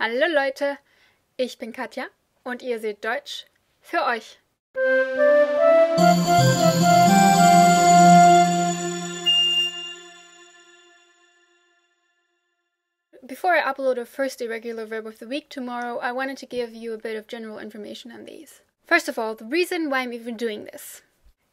Hallo Leute, ich bin Katja und ihr seht Deutsch für euch. Before I upload a first irregular verb of the week tomorrow, I wanted to give you a bit of general information on these. First of all, the reason why I'm even doing this.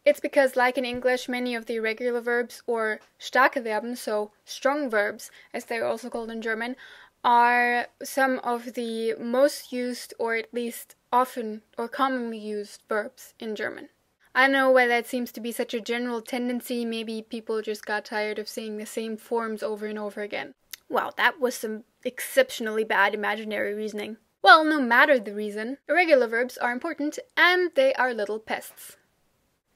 It's because, like in English, many of the irregular verbs, or starke Verben, so strong verbs, as they're also called in German, are some of the most used, or at least often or commonly used verbs in German. I don't know why that seems to be such a general tendency. Maybe people just got tired of seeing the same forms over and over again. Wow, that was some exceptionally bad imaginary reasoning. Well, no matter the reason, irregular verbs are important and they are little pests.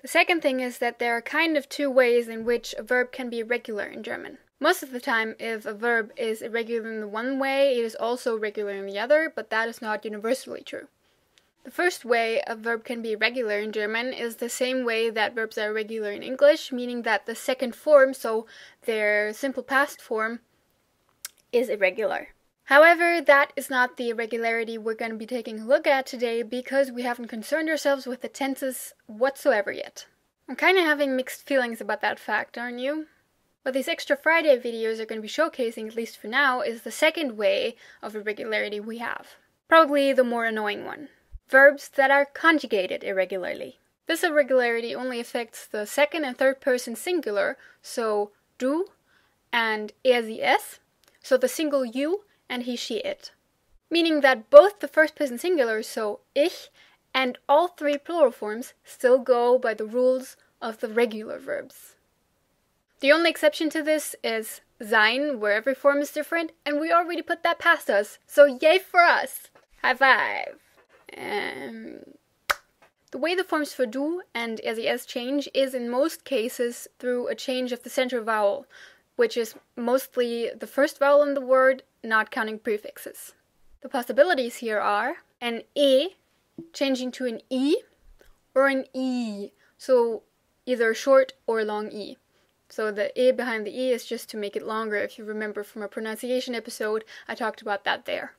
The second thing is that there are kind of two ways in which a verb can be irregular in German. Most of the time, if a verb is irregular in the one way, it is also regular in the other, but that is not universally true. The first way a verb can be irregular in German is the same way that verbs are irregular in English, meaning that the second form, so their simple past form, is irregular. However, that is not the irregularity we're going to be taking a look at today because we haven't concerned ourselves with the tenses whatsoever yet. I'm kind of having mixed feelings about that fact, aren't you? What these extra Friday videos are going to be showcasing, at least for now, is the second way of irregularity we have. Probably the more annoying one. Verbs that are conjugated irregularly. This irregularity only affects the second and third person singular, so du and er, sie, es, so the single you and he, she, it. Meaning that both the first person singular, so ich, and all three plural forms still go by the rules of the regular verbs. The only exception to this is sein, where every form is different, and we already put that past us, so yay for us! High five! The way the forms for du and er, sie, es change is in most cases through a change of the central vowel, which is mostly the first vowel in the word, not counting prefixes. The possibilities here are an e changing to an I, or an I, so either a short or long I. So the e behind the I is just to make it longer. If you remember from a pronunciation episode, I talked about that there.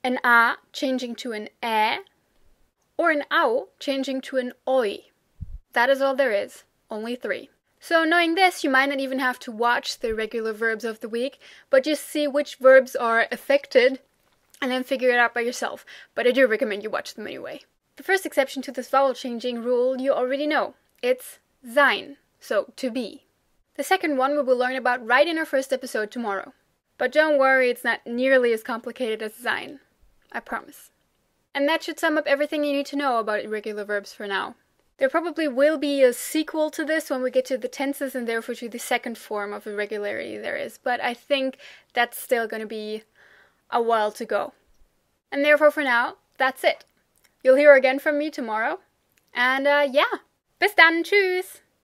An a changing to an ä, or an au changing to an oi. That is all there is, only 3. So knowing this, you might not even have to watch the irregular verbs of the week, but just see which verbs are affected and then figure it out by yourself. But I do recommend you watch them anyway. The first exception to this vowel changing rule you already know. It's sein, so to be. The second one we will learn about right in our first episode tomorrow. But don't worry, it's not nearly as complicated as sein. I promise. And that should sum up everything you need to know about irregular verbs for now. There probably will be a sequel to this when we get to the tenses and therefore to the second form of irregularity there is, but I think that's still going to be a while to go. And therefore for now, that's it. You'll hear again from me tomorrow. And yeah, bis dann, tschüss!